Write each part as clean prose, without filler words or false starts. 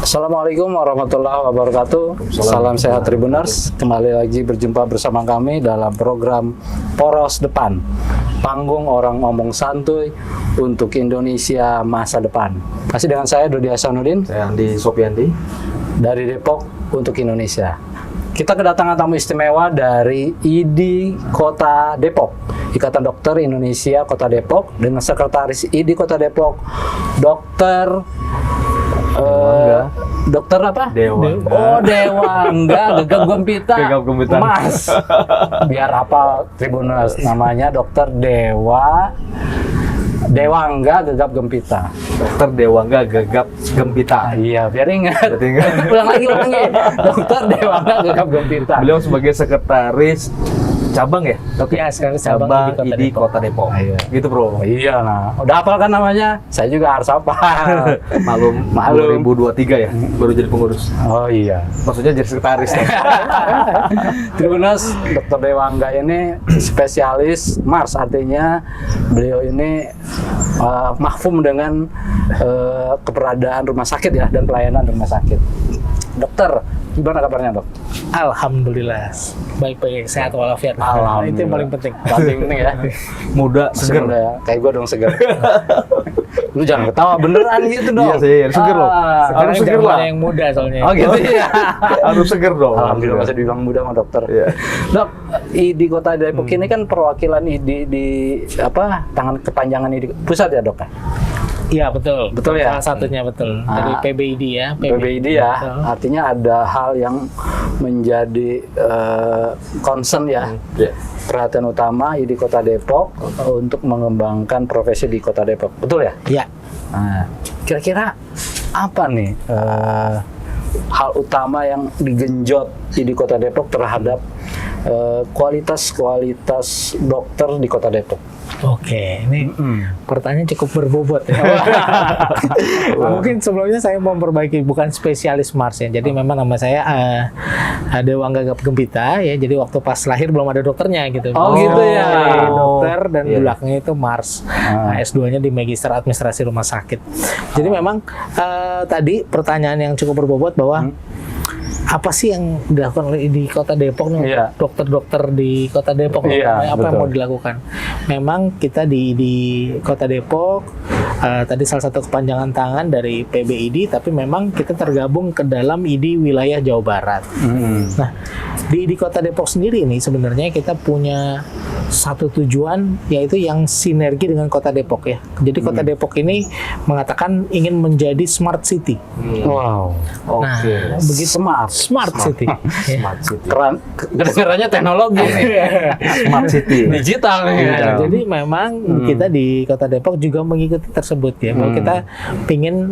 Assalamualaikum warahmatullahi wabarakatuh. Salam sehat Tribuners. Kembali lagi berjumpa bersama kami dalam program Poros Depan, panggung orang ngomong santuy untuk Indonesia masa depan. Masih dengan saya Dodi Hasanuddin, Saya Andi Sopiandi dari Depok untuk Indonesia. Kita kedatangan tamu istimewa dari IDI Kota Depok, Ikatan Dokter Indonesia Kota Depok, dengan Sekretaris IDI Kota Depok, Dokter apa? Dewangga. Oh, Dewangga, Gegap Gempita. Gegap Gempita. Mas. Biar hafal Tribuners, namanya Dokter Dewangga Gegap Gempita. Dokter Dewangga Gegap Gempita. Iya, biar ingat. Berarti ingat. Ulang lagi. Dokter Dewangga Gegap Gempita. Beliau sebagai sekretaris cabang ya? Ya, sekarang Cabang IDI Kota Depok. Iya. Gitu, Bro. Iya, nah. Udah hafal kan namanya? Saya juga harus hafal. Malum 2023 ya, baru jadi pengurus. Oh iya. Maksudnya jadi sekretaris. Tribuners, Dr. Dewangga ini spesialis Mars, artinya beliau ini mahfum dengan keberadaan rumah sakit ya, dan pelayanan rumah sakit. Dokter, gimana kabarnya, Dok? Alhamdulillah, baik-baik, sehat walafiat. Alhamdulillah. Itu yang paling penting. Paling penting ya. Muda, Masih seger. muda ya. Kayak gue dong seger. Lu jangan ketawa beneran gitu dong. Iya sih, seger loh. Ah. Sekarang Harus seger zamannya lah. yang muda soalnya. Oh gitu ya. Harus seger dong. Alhamdulillah masih dibilang muda sama dokter. Iya. Dok, IDI Kota Depok ini kan perwakilan IDI di apa? Tangan kepanjangan IDI pusat ya, Dok? Iya, betul. Betul ya? Salah satunya betul. Dari PBID ya. PBID ya, Betul. artinya ada hal yang menjadi concern ya, Iya. perhatian utama IDI Kota Depok untuk mengembangkan profesi di Kota Depok, betul ya? Iya. Nah, kira-kira apa nih hal utama yang digenjot IDI Kota Depok terhadap kualitas dokter di Kota Depok? Oke, ini pertanyaan cukup berbobot ya. Mungkin sebelumnya saya mau memperbaiki, bukan spesialis Mars ya. Jadi memang nama saya Dewangga Gegap Gempita ya. Jadi waktu pas lahir belum ada dokternya gitu. Oh, gitu ya. Dokter dan Iya. belakangnya itu Mars. Nah, S2-nya di Magister Administrasi Rumah Sakit. Jadi memang tadi pertanyaan yang cukup berbobot bahwa apa sih yang dilakukan oleh di Kota Depok nih, Iya. dokter-dokter di Kota Depok, Iya, apa yang betul. mau dilakukan? Memang kita di Kota Depok tadi salah satu kepanjangan tangan dari PBID, tapi memang kita tergabung ke dalam IDI wilayah Jawa Barat. Nah, di Kota Depok sendiri ini sebenarnya kita punya satu tujuan, yaitu yang sinergi dengan Kota Depok ya. Jadi Kota Depok ini mengatakan ingin menjadi smart city. Wow, Oke. Nah, begitu smart city. Ya. Smart City. keren. Kedengarannya teknologi nih. Smart City. Digital nih. Iya. Jadi memang kita di Kota Depok juga mengikuti tersebut ya. Bahwa kita pingin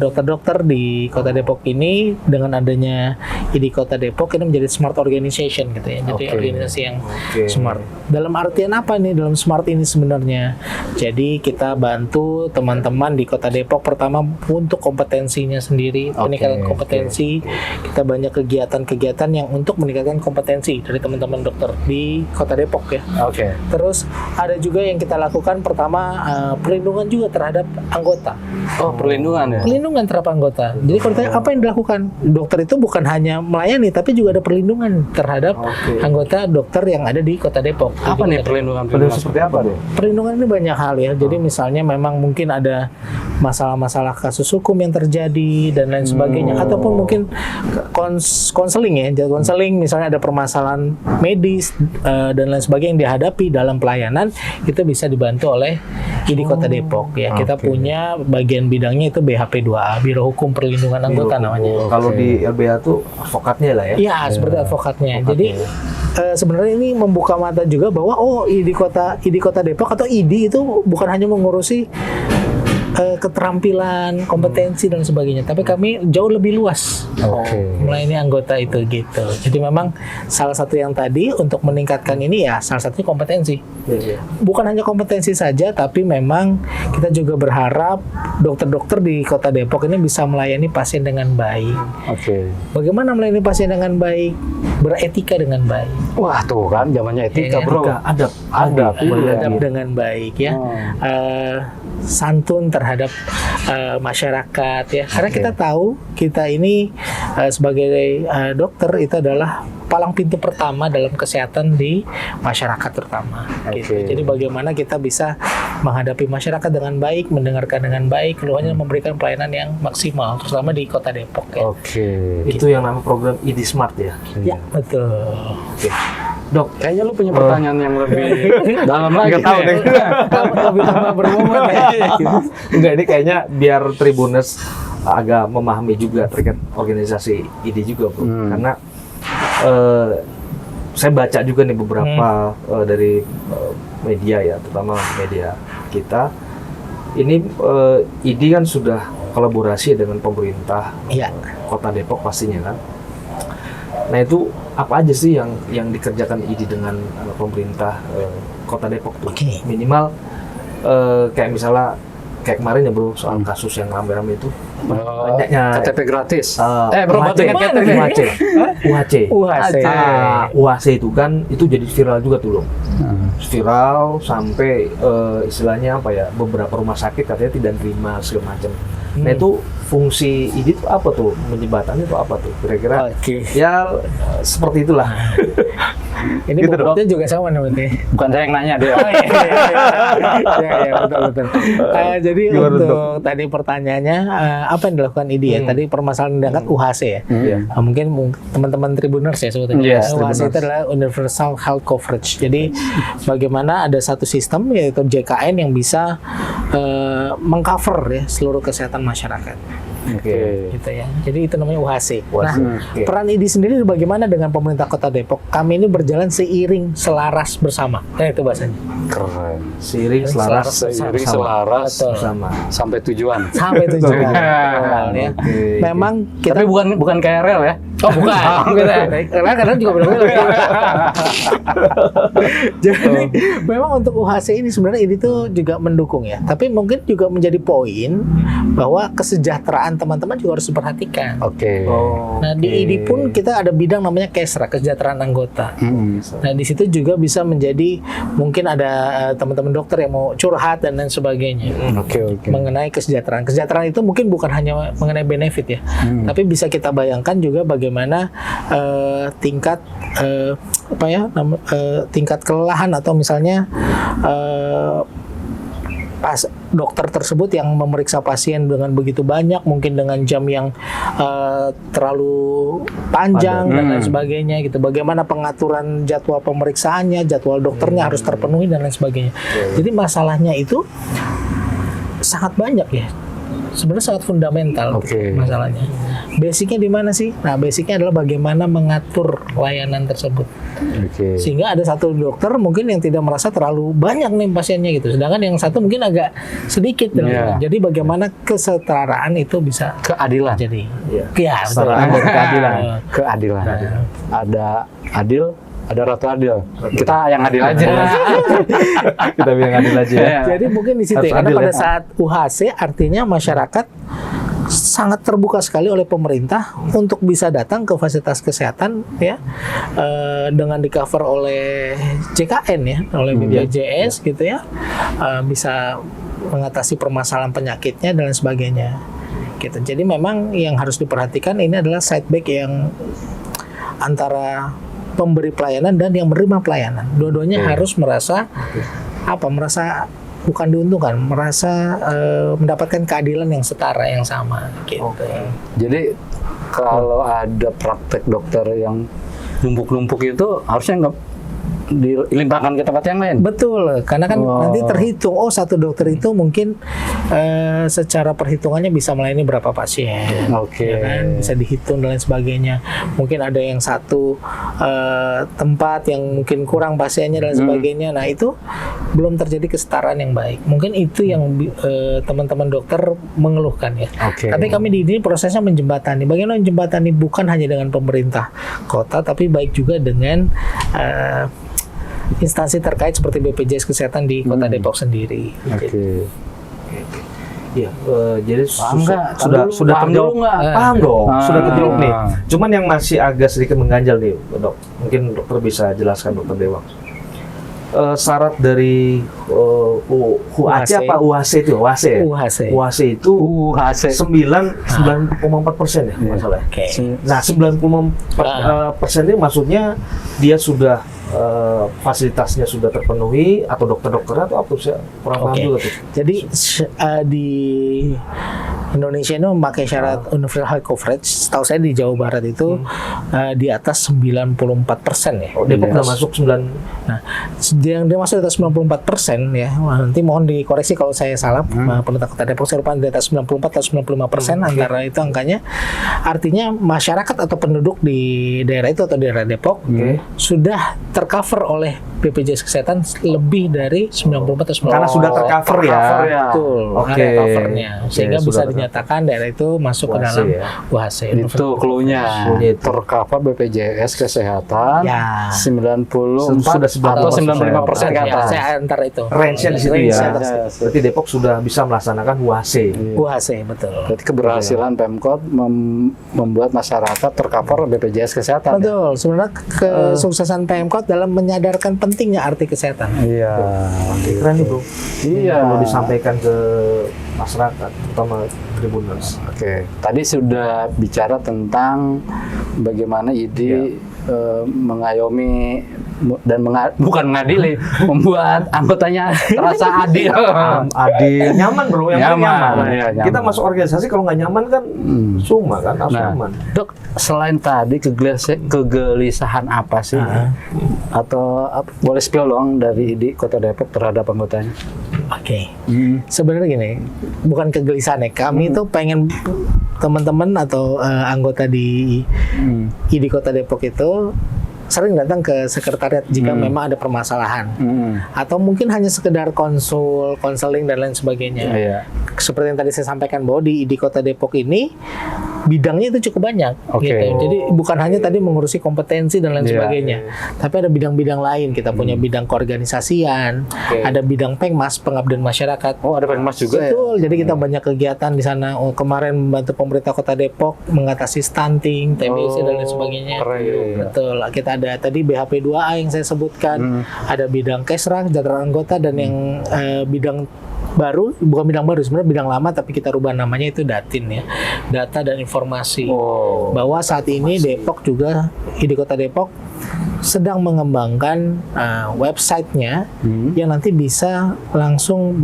dokter-dokter di Kota Depok ini dengan adanya IDI Kota Depok ini menjadi smart organization gitu ya. Jadi Oke. organisasi yang Oke. smart. Dalam artian apa nih dalam smart ini sebenarnya? Jadi kita bantu teman-teman di Kota Depok pertama untuk kompetensinya sendiri, peningkatan kompetensi. Kita banyak kegiatan-kegiatan yang untuk meningkatkan kompetensi dari teman-teman dokter di Kota Depok ya. Oke. Terus ada juga yang kita lakukan pertama perlindungan juga terhadap anggota. Oh, perlindungan ya. Perlindungan terhadap anggota. Jadi kalau ditanya apa yang dilakukan? Dokter itu bukan hanya melayani tapi juga ada perlindungan terhadap anggota dokter yang ada di Kota Depok. Apa nih Jadi perlindungan? Perlindungan seperti apa deh? perlindungan ini banyak hal ya. Jadi misalnya memang mungkin ada masalah-masalah kasus hukum yang terjadi dan lain sebagainya, ataupun mungkin konseling ya. Jadi konseling misalnya ada permasalahan medis dan lain sebagainya yang dihadapi dalam pelayanan, itu bisa dibantu oleh IDI Kota Depok ya. Kita punya bagian bidangnya itu BHP2A, Biro Hukum Perlindungan Anggota namanya. Kalau di LBH tuh advokatnya lah ya. Iya, seperti advokatnya. Jadi sebenarnya ini membuka mata juga bahwa IDI Kota Depok atau IDI itu bukan hanya mengurusi keterampilan, kompetensi dan sebagainya, tapi kami jauh lebih luas. Mulai ini anggota itu gitu. Jadi memang salah satu yang tadi untuk meningkatkan ini ya salah satunya kompetensi. Bukan hanya kompetensi saja, tapi memang kita juga berharap dokter-dokter di Kota Depok ini bisa melayani pasien dengan baik. Oke. Bagaimana melayani pasien dengan baik? Beretika dengan baik. Wah tuh kan zamannya etika, Iya, bro. Adab. Adab, iya. Beradab dengan baik ya. Santun terhadap masyarakat ya. Karena kita tahu kita ini sebagai dokter itu adalah palang pintu pertama dalam kesehatan di masyarakat terutama. Gitu. Oke. Jadi bagaimana kita bisa menghadapi masyarakat dengan baik, mendengarkan dengan baik, keluarnya memberikan pelayanan yang maksimal, terutama di Kota Depok ya. Oke. Itu yang nama program ID Smart ya. Ya, betul. Oke. Dok, Kayaknya lu punya pertanyaan yang lebih dalam lagi. Nggak tahu deh. Lebih tambah berbobot ya. enggak, ini kayaknya biar Tribuners agak memahami juga terkait organisasi ID juga, Bro. Karena saya baca juga nih beberapa dari media ya, terutama media kita. Ini ID kan sudah kolaborasi dengan pemerintah Iya. Kota Depok pastinya kan. Nah itu apa aja sih yang dikerjakan ID dengan pemerintah Kota Depok tuh? Oke. Minimal kayak misalnya kayak kemarin ya bro soal kasus yang rame-rame itu banyaknya KTP gratis. bro batunya KTP UHC. UHC. UHC itu kan itu jadi viral juga tuh loh. Viral sampai istilahnya apa ya, beberapa rumah sakit katanya tidak terima segala macam. Nah itu fungsi ID itu apa tuh, menjembatani itu apa tuh kira-kira? Oke. Ya seperti itulah. Ini Gitu, bobotnya juga sama nih berarti. Bukan saya yang nanya deh. Oh iya, iya, betul. Jadi Gimana, untuk tadi pertanyaannya apa yang dilakukan ID ya? Tadi permasalahan yang diangkat UHC ya. Iya. Mungkin teman-teman Tribuners ya sebetulnya. Yes, UHC Tribuners. itu adalah Universal Health Coverage. Jadi bagaimana ada satu sistem yaitu JKN yang bisa mengcover ya seluruh kesehatan masyarakat. Oke. Gitu ya. Jadi itu namanya UHC. UHC, Nah, oke. peran ID sendiri bagaimana dengan pemerintah Kota Depok? Kami ini berjalan seiring selaras bersama. Nah, itu bahasanya. Keren. Seiring selaras Seiring bersama. selaras Betul. bersama. sampai tujuan. Sampai tujuan. Oke. Betul, ya. Oke. Memang kita Tapi bukan KRL ya. Oh bukan, karena kadang juga benar-benar. Jadi memang untuk UHC ini sebenarnya ini tuh juga mendukung ya. Tapi mungkin juga menjadi poin bahwa kesejahteraan teman-teman juga harus diperhatikan. Oke. Oh, Nah di ID pun kita ada bidang namanya KESRA, kesejahteraan anggota. Nah di situ juga bisa menjadi mungkin ada teman-teman dokter yang mau curhat dan lain sebagainya. Oke. Mengenai kesejahteraan. Kesejahteraan itu mungkin bukan hanya mengenai benefit ya, tapi bisa kita bayangkan juga bagaimana tingkat tingkat kelelahan atau misalnya pas dokter tersebut yang memeriksa pasien dengan begitu banyak, mungkin dengan jam yang terlalu panjang dan lain sebagainya gitu. Bagaimana pengaturan jadwal pemeriksaannya, jadwal dokternya harus terpenuhi dan lain sebagainya. Jadi masalahnya itu sangat banyak ya. Sebenarnya sangat fundamental masalahnya. Basicnya di mana sih? Nah, basicnya adalah bagaimana mengatur layanan tersebut. Oke. Sehingga ada satu dokter mungkin yang tidak merasa terlalu banyak nih pasiennya gitu. Sedangkan yang satu mungkin agak sedikit. Iya. Jadi bagaimana kesetaraan itu bisa Keadilan. jadi. Iya. Ya, betul. Kesetaraan dan keadilan. Keadilan. Ada adil, ada Ratu Adil. Kita yang adil aja. Kita bilang adil aja ya. Jadi mungkin di situ Harus ya, karena adil pada ya. saat UHC artinya masyarakat sangat terbuka sekali oleh pemerintah untuk bisa datang ke fasilitas kesehatan ya dengan di cover oleh JKN ya, oleh BPJS gitu ya, bisa mengatasi permasalahan penyakitnya dan lain sebagainya gitu. Jadi memang yang harus diperhatikan ini adalah side back yang antara pemberi pelayanan dan yang menerima pelayanan. Dua-duanya harus merasa merasa bukan diuntungkan, merasa mendapatkan keadilan yang setara, yang sama gitu. Jadi kalau ada praktek dokter yang numpuk-numpuk itu harusnya nggak dilimpahkan ke tempat yang lain. Betul, karena kan nanti terhitung, satu dokter itu mungkin secara perhitungannya bisa melayani berapa pasien, Oke. ya kan? Bisa dihitung dan lain sebagainya. Mungkin ada yang satu tempat yang mungkin kurang pasiennya dan lain sebagainya. Nah itu belum terjadi kesetaraan yang baik. Mungkin itu yang teman-teman dokter mengeluhkan ya. Oke. Tapi kami di sini prosesnya menjembatani. Bagaimana menjembatani bukan hanya dengan pemerintah kota, tapi baik juga dengan instansi terkait seperti BPJS Kesehatan di Kota Depok sendiri. Oke. Iya, jadi Enggak, sudah paham terjawab. dulu nggak? Paham dong, sudah terjawab nih. Ah. Cuman yang masih agak sedikit mengganjal nih, Dok. Mungkin dokter bisa jelaskan, Dokter Dewang. Syarat dari UAC apa UHC itu? UHC ya? UHC. UHC itu UHC. 9,4% ya masalah. Oke. Nah, 94% ini maksudnya dia sudah fasilitasnya sudah terpenuhi atau dokter-dokter atau apa sih? Kurang paham Oke. juga tuh. Jadi di Indonesia ini memakai syarat universal health coverage. Setahu saya di Jawa Barat itu di atas 94% ya. Oh, Depok udah masuk 9. Nah, yang dia masuk di atas 94% ya. Wah, nanti mohon dikoreksi kalau saya salah. Pemerintah Kota Depok saya lupa di atas 94 atau 95% antara itu angkanya. Artinya masyarakat atau penduduk di daerah itu atau daerah Depok sudah tercover oleh BPJS Kesehatan lebih dari 94 atau 95%. Karena sudah tercover ya. Betul, Oke. ada covernya. Sehingga Oke, bisa sudah dinyatakan daerah itu masuk ke UHC dalam ya. UHC. Itu clue-nya. Itu. Tercover BPJS Kesehatan Ya. 94 Sudah atau 95% 95% ke Ya, atas. saya antar itu. Range-nya di situ Range-nya ya. atas. Berarti Depok sudah bisa melaksanakan UHC. UHC, betul. Berarti keberhasilan Pemkot membuat masyarakat tercover BPJS Kesehatan. Betul. Sebenarnya kesuksesan Pemkot dalam menyadarkan pentingnya arti kesehatan. Iya. Keren nih, Bro. Iya. Perlu disampaikan ke masyarakat, terutama Tribuners. Oke, tadi sudah bicara tentang bagaimana IDI mengayomi dan bukan mengadili, membuat anggotanya terasa adil. Adil, nyaman bro, yang penting Nyaman, nyaman. iya, nyaman. Kita masuk organisasi kalau nggak nyaman kan, cuma kan harus Nah, nyaman. Dok, selain tadi kegelisahan apa sih? Atau boleh spill dong dari IDI Kota Depok terhadap anggotanya? Oke. Sebenarnya gini, bukan kegelisahan ya. Kami itu pengen teman-teman atau anggota di IDI Kota Depok itu sering datang ke sekretariat jika memang ada permasalahan. Atau mungkin hanya sekedar konseling dan lain sebagainya. Iya. Seperti yang tadi saya sampaikan bahwa di Kota Depok ini bidangnya itu cukup banyak Oke. gitu. Jadi bukan hanya tadi mengurusi kompetensi dan lain Iya. sebagainya. Tapi ada bidang-bidang lain. Kita punya bidang keorganisasian, ada bidang Pengmas, pengabdian masyarakat. Oh, ada Pengmas juga ya? Betul. Jadi kita banyak kegiatan di sana. Oh, kemarin membantu pemerintah Kota Depok mengatasi stunting, TBC dan lain sebagainya. Keren. Betul. Kita ada tadi BHP 2A yang saya sebutkan. Ada bidang Kesra, kesejahteraan anggota, dan yang bidang baru, bukan bidang baru, sebenarnya bidang lama tapi kita rubah namanya itu Datin ya. Data dan informasi. Oh. Bahwa saat ini Depok juga, IDI Kota Depok sedang mengembangkan websitenya yang nanti bisa langsung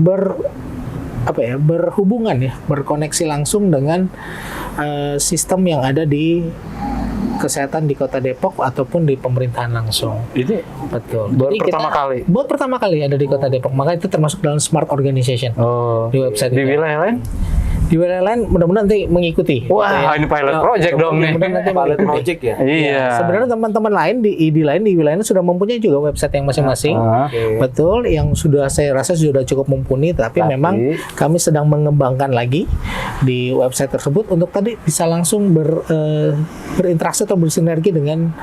berhubungan ya, berkoneksi langsung dengan sistem yang ada di kesehatan di Kota Depok ataupun di pemerintahan langsung. Ini Betul. baru Jadi pertama kali? Buat pertama kali ada di Kota Depok. Maka itu termasuk dalam Smart Organization. Oh. Di website Di itu. wilayah lain? Di wilayah lain mudah-mudahan nanti mengikuti. Wah, ini pilot project dong nih. Mudah-mudahan nanti Pilot mengikuti. project ya. Iya. Sebenarnya teman-teman lain di ID lain di wilayahnya sudah mempunyai juga website yang masing-masing. Betul, yang sudah saya rasa sudah cukup mumpuni, tapi memang kami sedang mengembangkan lagi di website tersebut untuk tadi bisa langsung berinteraksi atau bersinergi dengan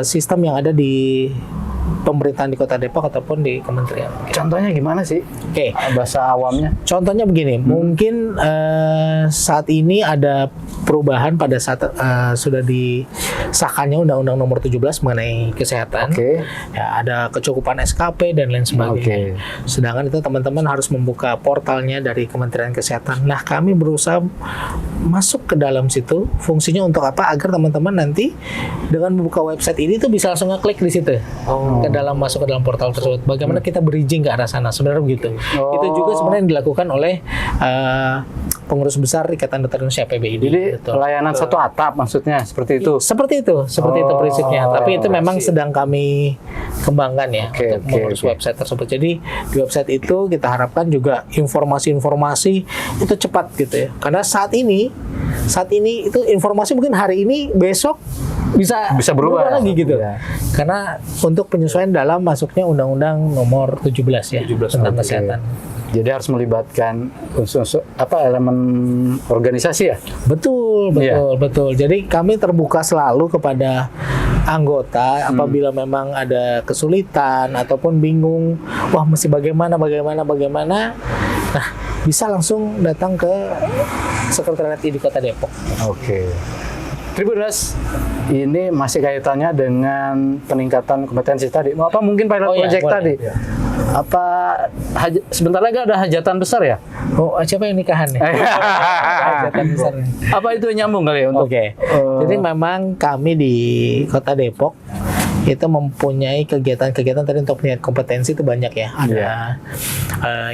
sistem yang ada di pemerintahan di Kota Depok ataupun di kementerian. Contohnya gimana sih? Oke. Bahasa awamnya? Contohnya begini, mungkin saat ini ada perubahan pada saat sudah disahkannya Undang-Undang Nomor 17 mengenai kesehatan. Oke. Ya, ada kecukupan SKP dan lain sebagainya. Sedangkan itu teman-teman harus membuka portalnya dari Kementerian Kesehatan. Nah, kami berusaha masuk ke dalam situ. Fungsinya untuk apa? Agar teman-teman nanti dengan membuka website ini tuh bisa langsung ngeklik di situ. Ke dalam, masuk ke dalam portal tersebut. Bagaimana kita bridging ke arah sana? Sebenarnya begitu. Itu juga sebenarnya yang dilakukan oleh pengurus besar Ikatan Dokter Indonesia PBID. Jadi layanan satu atap maksudnya seperti itu. Seperti itu prinsipnya. Tapi itu memang sedang kami kembangkan ya untuk mengurus website tersebut. Jadi di website itu kita harapkan juga informasi-informasi itu cepat gitu ya. Karena saat ini itu informasi mungkin hari ini, besok bisa berubah lagi gitu. Karena untuk penyesuaian dalam masuknya Undang-Undang Nomor 17 ya tentang kesehatan. Jadi harus melibatkan unsur elemen organisasi ya? Betul. Jadi kami terbuka selalu kepada anggota apabila memang ada kesulitan ataupun bingung, wah mesti bagaimana. Nah, bisa langsung datang ke Sekretariat ID Kota Depok. Oke. Tribuners, ini masih kaitannya dengan peningkatan kompetensi tadi. Apa mungkin pilot Oh, iya, project boleh. tadi? Iya. Apa sebentar lagi ada hajatan besar ya? Oh, siapa yang nikahan nih? Hajatan besar nih. Apa itu nyambung kali ya untuk? Oke. Jadi memang kami di Kota Depok itu mempunyai kegiatan-kegiatan tadi untuk peningkatan kompetensi itu banyak ya. Ada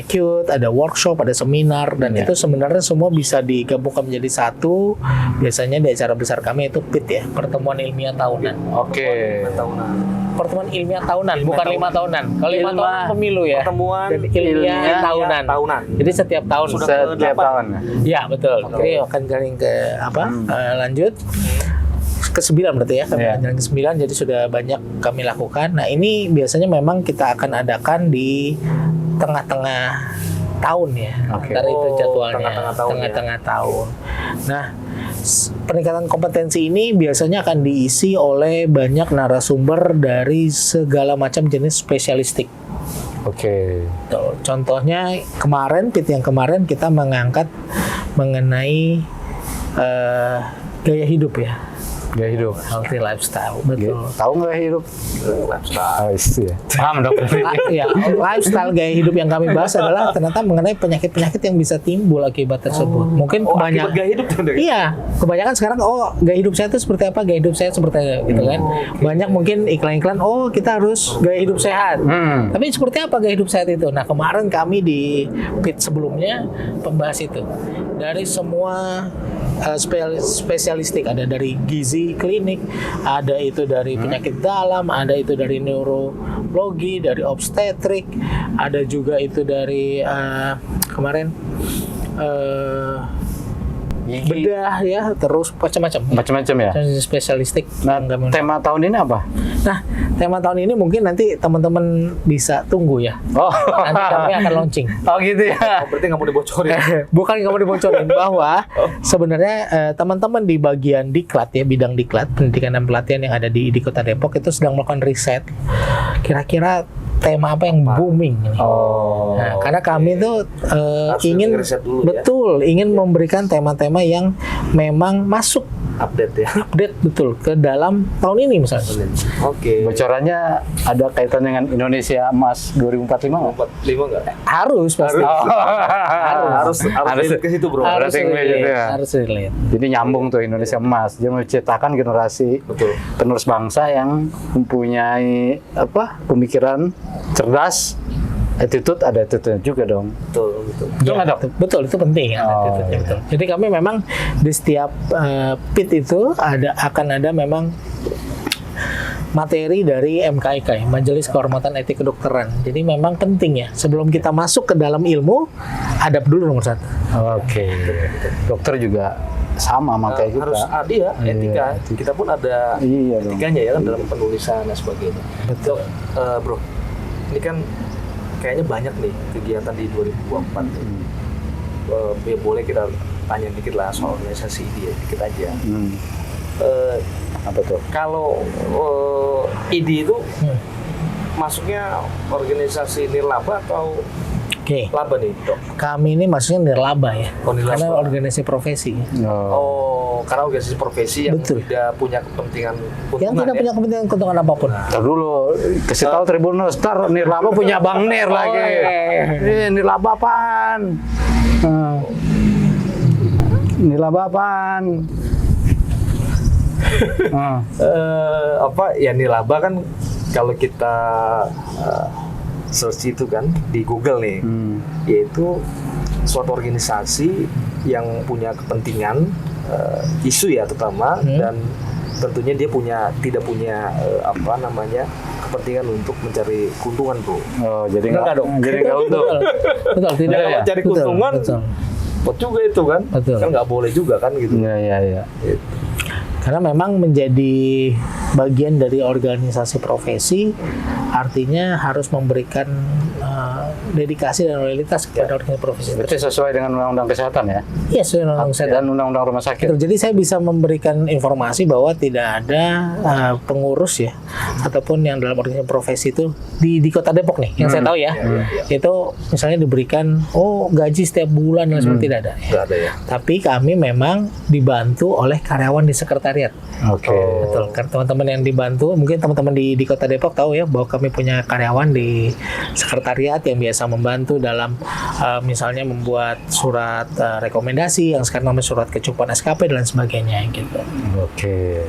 CUT, ada workshop, ada seminar, dan itu sebenarnya semua bisa digabungkan menjadi satu. Biasanya di acara besar kami itu PIT ya, Pertemuan Ilmiah Tahunan. Oke. Pertemuan ilmiah tahunan, bukan 5 tahunan. Kalau 5 tahun pemilu ya. Pertemuan Jadi ilmiah tahunan. Jadi setiap tahun. Setiap tahun. Ya betul. Jadi akan jalan ke apa? Lanjut ke-9 berarti ya. Kami Iya. akan jalan ke-9, jadi sudah banyak kami lakukan. Nah ini biasanya memang kita akan adakan di tengah-tengah tahun ya. Oke. Antara itu jadwalnya. Tengah-tengah tahun ya. Tengah-tengah tahun. Nah peningkatan kompetensi ini biasanya akan diisi oleh banyak narasumber dari segala macam jenis spesialistik. Oke. Tuh, contohnya kemarin, PIT yang kemarin kita mengangkat mengenai gaya hidup ya, Gaya hidup. healthy lifestyle. Betul. Tahu nggak hidup? Oh, iya. Paham dong. Ya, lifestyle gaya hidup yang kami bahas adalah ternyata mengenai penyakit-penyakit yang bisa timbul akibat tersebut. Mungkin Akibat gaya hidup tuh. Iya, kebanyakan sekarang gaya hidup saya itu seperti apa, gaya hidup saya seperti apa, gitu kan. Banyak mungkin iklan-iklan, kita harus gaya hidup sehat. Tapi seperti apa gaya hidup sehat itu? Nah, kemarin kami di PIT sebelumnya membahas itu. Dari semua spesialistik, ada dari gizi klinik, ada itu dari penyakit dalam, ada itu dari neurologi, dari obstetrik, ada juga itu dari kemarin bedah ya, terus Macam-macam ya. spesialistik. Nah, tema tahun ini apa? Nah, tema tahun ini mungkin nanti teman-teman bisa tunggu ya. Oh, Nanti kami akan launching. oh gitu ya. Berarti nggak mau dibocorin. Bukan kamu dibocorin bahwa sebenarnya teman-teman di bagian diklat ya, bidang diklat pendidikan dan pelatihan yang ada di Kota Depok itu sedang melakukan riset. Kira-kira tema apa yang booming ini. Oh. Nah, karena kami tuh ingin riset dulu ya. betul ingin memberikan tema-tema yang memang masuk Update ya. update betul ke dalam tahun ini misalnya. Oke. Bocorannya ada kaitan dengan Indonesia Emas 2045 nggak? 45 nggak? Harus pasti. Harus relate ke situ, Bro. Harus relate itu ya. Harus relate. Jadi nyambung tuh Indonesia Emas. Dia menciptakan generasi Betul. penerus bangsa yang mempunyai pemikiran cerdas, ada attitude juga dong. Betul. Betul nggak, Dok? Betul, itu penting ya. Oh, attitude-nya, iya. betul. Jadi kami memang di setiap PIT itu akan ada memang materi dari MKIK, ya, Majelis Kehormatan Etik Kedokteran. Jadi memang penting ya, sebelum kita masuk ke dalam ilmu, adab dulu nomor 1. Oke. Dokter juga sama kayak kita. Harus ada ya, etika. Kita pun ada Iya dong. etikanya ya kan dalam penulisan dan sebagainya. Betul. Bro, ini kan kayaknya banyak nih kegiatan di 2024 nih. Ya boleh kita tanya dikit lah soal organisasi dia, dikit aja. Apa tuh? Kalau ID itu masuknya organisasi nirlaba atau Oke. laba nih, Dok? Kami ini maksudnya nirlaba ya. Oh, nirlaba. Karena organisasi profesi. Oh. Karena organisasi profesi yang Betul. tidak punya kepentingan Yang keuntungan tidak ya? punya kepentingan keuntungan apapun. Ntar dulu, kasih tahu Tribuners, ntar Nirlaba punya Bang Nir lagi. Nirlaba apaan? Nirlaba apaan? Apa ya nirlaba kan kalau kita search itu kan di Google nih, yaitu suatu organisasi yang punya kepentingan isu ya terutama dan tentunya dia tidak punya kepentingan untuk mencari keuntungan, Bro. Oh, jadi Enggak dong. Jadi nggak untung. Betul, tidak Kalau ya. cari Betul, keuntungan, betul. buat juga itu kan, Betul. kan nggak boleh juga kan gitu. Iya. Karena memang menjadi bagian dari organisasi profesi, artinya harus memberikan dedikasi dan loyalitas kepada organisasi profesi. Berarti sesuai dengan undang-undang kesehatan ya? Iya, sesuai undang-undang kesehatan. Dan undang-undang rumah sakit. Betul. Jadi saya bisa memberikan informasi bahwa tidak ada pengurus ya ataupun yang dalam organisasi profesi itu di Kota Depok nih yang saya tahu ya, itu misalnya diberikan gaji setiap bulan dan seperti tidak ada. Nggak ada ya. Tapi kami memang dibantu oleh karyawan di sekretariat. Oke. Betul. Karena teman-teman yang dibantu, mungkin teman-teman di Kota Depok tahu ya bahwa kami punya karyawan di sekretariat yang biasa membantu dalam misalnya membuat surat rekomendasi yang sekarang namanya surat kecukupan SKP dan lain sebagainya gitu. Oke.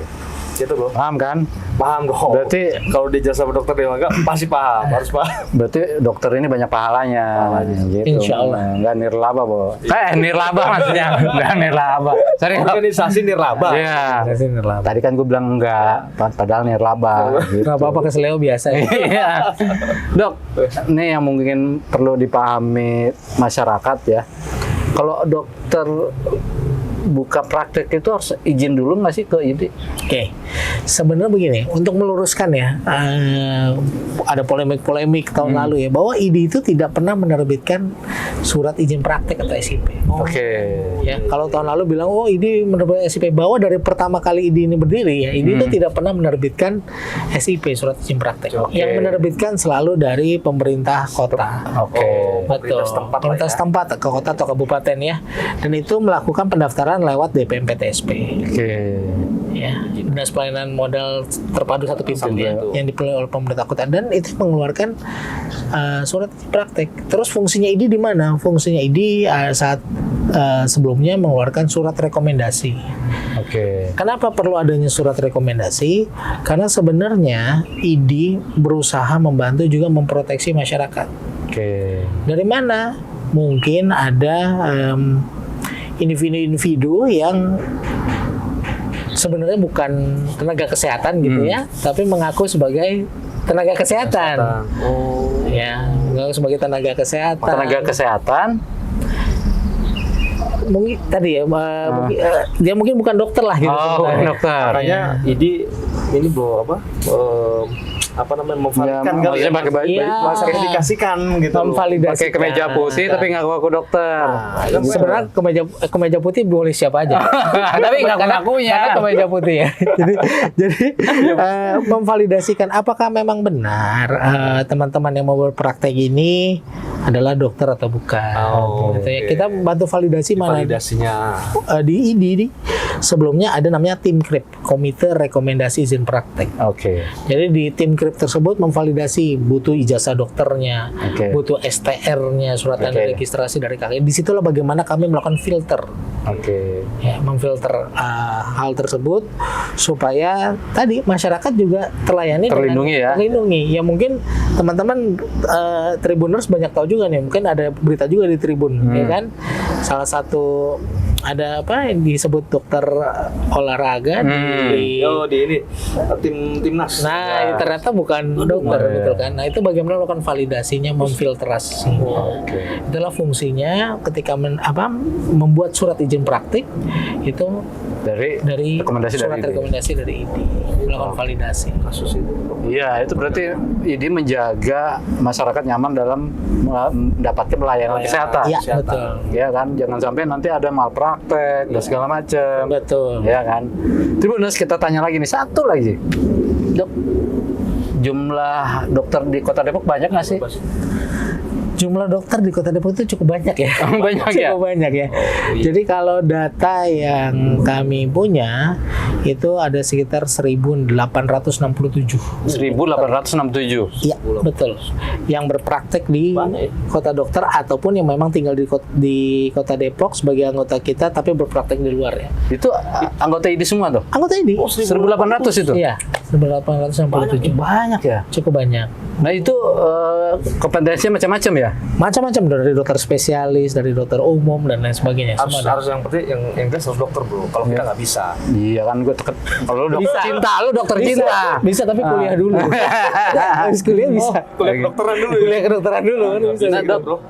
Gitu bro. Paham kan? Paham kok. Berarti kalau di jasa dokter Dewaga pasti paham, harus paham. Berarti dokter ini banyak pahalanya. Gitu. Insya Allah. Enggak nirlaba, Bo. Nirlaba maksudnya. Enggak nirlaba. Sorry. Organisasi nirlaba. Iya. Dari nirlaba. Tadi kan gue bilang enggak, padahal nirlaba. Gitu. Nggak apa-apa, keseleo biasa ya. Iya. Dok, ini yang mungkin perlu dipahami masyarakat ya. Kalau dokter buka praktek itu harus izin dulu nggak sih ke ID? Oke, sebenarnya begini, untuk meluruskan ya, ada polemik-polemik tahun lalu ya, bahwa ID itu tidak pernah menerbitkan surat izin praktek atau SIP. Oke. Ya, kalau tahun lalu bilang, ID menerbitkan SIP, bahwa dari pertama kali ID ini berdiri ya, ID itu tidak pernah menerbitkan SIP, surat izin praktek. Oke. Yang menerbitkan selalu dari pemerintah kota. Oke. Betul. Pemerintah setempat ke kota atau kabupaten ya, dan itu melakukan pendaftaran lewat DPMPTSP. Oke. Ya, Dinas Pelayanan Modal Terpadu Satu Pintu ya, Betul. yang dipilih oleh pemerintah kota, dan itu mengeluarkan surat praktek. Terus fungsinya ID di mana? Fungsinya ID saat sebelumnya mengeluarkan surat rekomendasi. Oke. Kenapa perlu adanya surat rekomendasi? Karena sebenarnya ID berusaha membantu juga memproteksi masyarakat. Oke. Dari mana? Mungkin ada individu-individu yang sebenarnya bukan tenaga kesehatan gitu ya, tapi mengaku sebagai tenaga kesehatan. Ya, mengaku sebagai tenaga kesehatan. Tenaga kesehatan. Mungkin tadi ya, dia mungkin bukan dokter lah gitu. Bukan dokter. Makanya ini bro apa namanya memvalidkan kali ya, maksudnya pakai baju, Iya. mengindikasikan gitu. Memvalidasikan. pakai kemeja putih tapi ngaku-ngaku dokter. Sebenarnya kemeja putih boleh siapa aja. Tapi ngaku-ngakunya. Karena kemeja putih ya. jadi memvalidasikan apakah memang benar teman-teman yang mau berpraktek ini adalah dokter atau bukan. Gitu ya. Kita bantu validasi mana? Validasinya. Di ID sebelumnya ada namanya tim KRIP, Komite Rekomendasi Izin Praktek. Oke. Jadi di tim KRIP tersebut memvalidasi butuh ijazah dokternya, Oke. butuh STR-nya, surat tanda Oke. registrasi dari KKI. Disitulah bagaimana kami melakukan filter, Oke. ya, memfilter hal tersebut supaya tadi masyarakat juga terlayani, Terlindungi ya. terlindungi. Ya mungkin teman-teman Tribuners banyak tahu juga nih, mungkin ada berita juga di Tribun, ya kan? Salah satu ada apa yang disebut dokter olahraga di ini timnas. Nah, itu ternyata bukan dokter, gitu kan. Nah, itu bagaimana melakukan validasinya, memfiltrasinya. Itulah fungsinya ketika membuat surat izin praktik itu dari rekomendasi surat dari ID. rekomendasi dari ID, melakukan validasi. Kasus itu. Iya, itu berarti ini menjaga masyarakat nyaman dalam mendapatkan pelayanan kesehatan. Iya, betul. Ya kan, jangan sampai nanti ada malpraktek dan segala macam. Betul. Ya kan. Tribuners, kita tanya lagi nih, satu lagi. Dok, jumlah dokter di Kota Depok banyak nggak sih? Jumlah dokter di Kota Depok itu cukup banyak ya. Banyak ya? Cukup banyak ya. Jadi kalau data yang kami punya itu ada sekitar 1.867. 1.867. Iya, betul. Yang berpraktek di Kota Dokter ataupun yang memang tinggal di Kota Depok sebagai anggota kita tapi berpraktek di luar ya. Itu anggota ID semua tuh? Anggota ini? 1.800 itu? Iya, 1.867. Banyak ya? Cukup banyak. Nah itu kompetensinya macam-macam ya? Macam-macam, dari dokter spesialis, dari dokter umum dan lain sebagainya. Harus Semua ada. yang penting yang jelas harus dokter bro. Kalau kita nggak bisa. Iya kan, gue Kalau dokter Bisa. cinta, lu dokter cinta. Bisa tapi kuliah dulu. Habis kuliah bisa. Kuliah kedokteran dulu ya. Kuliah kedokteran dulu kan bisa. Nah, dok,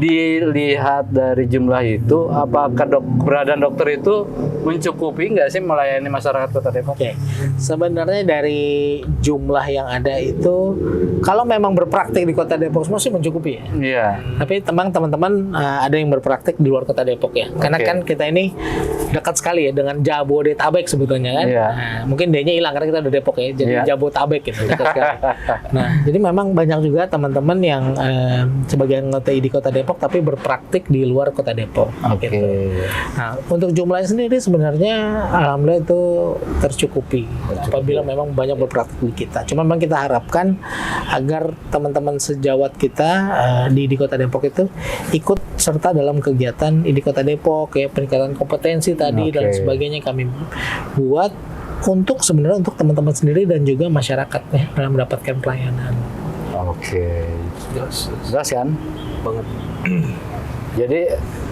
dilihat dari jumlah itu, apakah keberadaan dokter itu mencukupi nggak sih melayani masyarakat Kota Depok? Oke, sebenarnya dari jumlah yang ada itu, kalau memang berpraktik di Kota Depok semua sih mencukupi ya. Iya. Tapi teman-teman ada yang berpraktik di luar Kota Depok ya. Karena Oke. kan kita ini dekat sekali ya dengan Jabodetabek sebetulnya kan. Iya. Nah, mungkin D-nya hilang karena kita udah Depok ya. Jadi Iya. Jabodetabek gitu dekat sekali. Nah, jadi memang banyak juga teman-teman yang sebagian nge-TI di Kota Depok tapi berpraktik di luar Kota Depok. Oke. Gitu. Nah, untuk jumlahnya sendiri sebenarnya alhamdulillah itu tercukupi apabila memang banyak berpraktik di kita. Cuma memang kita harapkan agar teman-teman sejawat kita di Kota Depok itu ikut serta dalam kegiatan di Kota Depok ya, peningkatan kompetensi tadi dan Oke. sebagainya kami buat untuk sebenarnya untuk teman-teman sendiri dan juga masyarakat ya dalam mendapatkan pelayanan. Oke. Jelas. Jelas kan? Banget. Jadi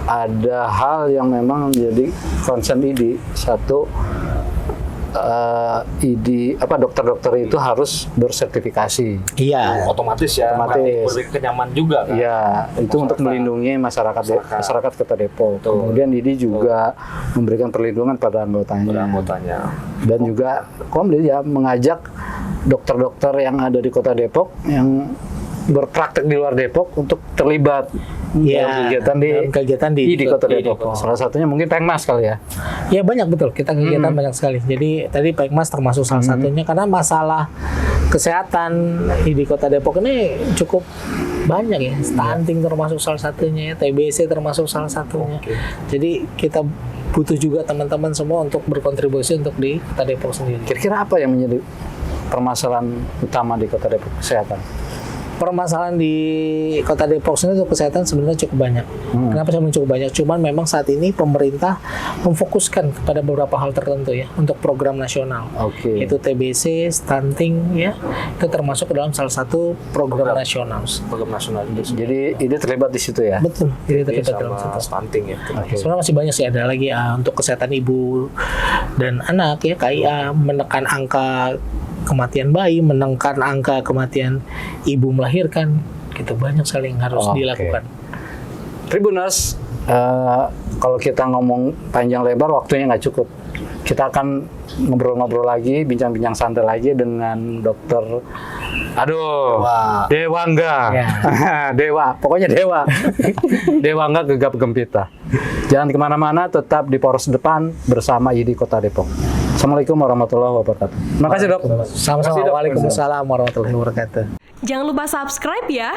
ada hal yang memang jadi concern ID. Satu, ID dokter-dokter itu harus bersertifikasi. Iya. Otomatis ya. Otomatis. Beri kenyaman juga kan. Iya, itu untuk melindungi masyarakat Kota Depok. Kemudian ID juga memberikan perlindungan pada anggotanya. Anggotanya. Dan juga Komdis ya mengajak dokter-dokter yang ada di Kota Depok yang berpraktek di luar Depok untuk terlibat dalam kegiatan di Kota Depok. Salah satunya mungkin Pengmas kali ya. Ya banyak betul, kita kegiatan banyak sekali. Jadi tadi Pekmas termasuk salah satunya karena masalah kesehatan di Kota Depok ini cukup banyak ya. Stunting termasuk salah satunya, TBC termasuk salah satunya. Jadi kita butuh juga teman-teman semua untuk berkontribusi untuk di Kota Depok sendiri. Kira-kira apa yang menjadi permasalahan utama di Kota Depok kesehatan? Permasalahan di Kota Depok sendiri untuk kesehatan sebenarnya cukup banyak. Kenapa saya bilang cukup banyak? Cuman memang saat ini pemerintah memfokuskan kepada beberapa hal tertentu ya untuk program nasional. Oke. Itu TBC, stunting ya, itu termasuk ke dalam salah satu program nasional. Program nasional itu. Jadi ini terlibat di situ ya. Betul, jadi terlibat dalam sama situ. stunting ya. Oke. Sebenarnya masih banyak sih, ada lagi untuk kesehatan ibu dan anak ya, KIA, menekan angka kematian bayi, menekan angka kematian ibu melahirkan, gitu banyak sekali yang harus Oke. dilakukan. Tribuners, kalau kita ngomong panjang lebar waktunya nggak cukup. Kita akan ngobrol-ngobrol lagi, bincang-bincang santai lagi dengan dokter. Dewangga. Ya. Dewa, pokoknya Dewa. Dewangga Gegap Gempita. Jangan kemana-mana, tetap di Poros Depan bersama ID Kota Depok. Assalamualaikum warahmatullahi wabarakatuh. Terima kasih dok. Sama-sama. Waalaikumsalam warahmatullahi wabarakatuh. Jangan lupa subscribe ya.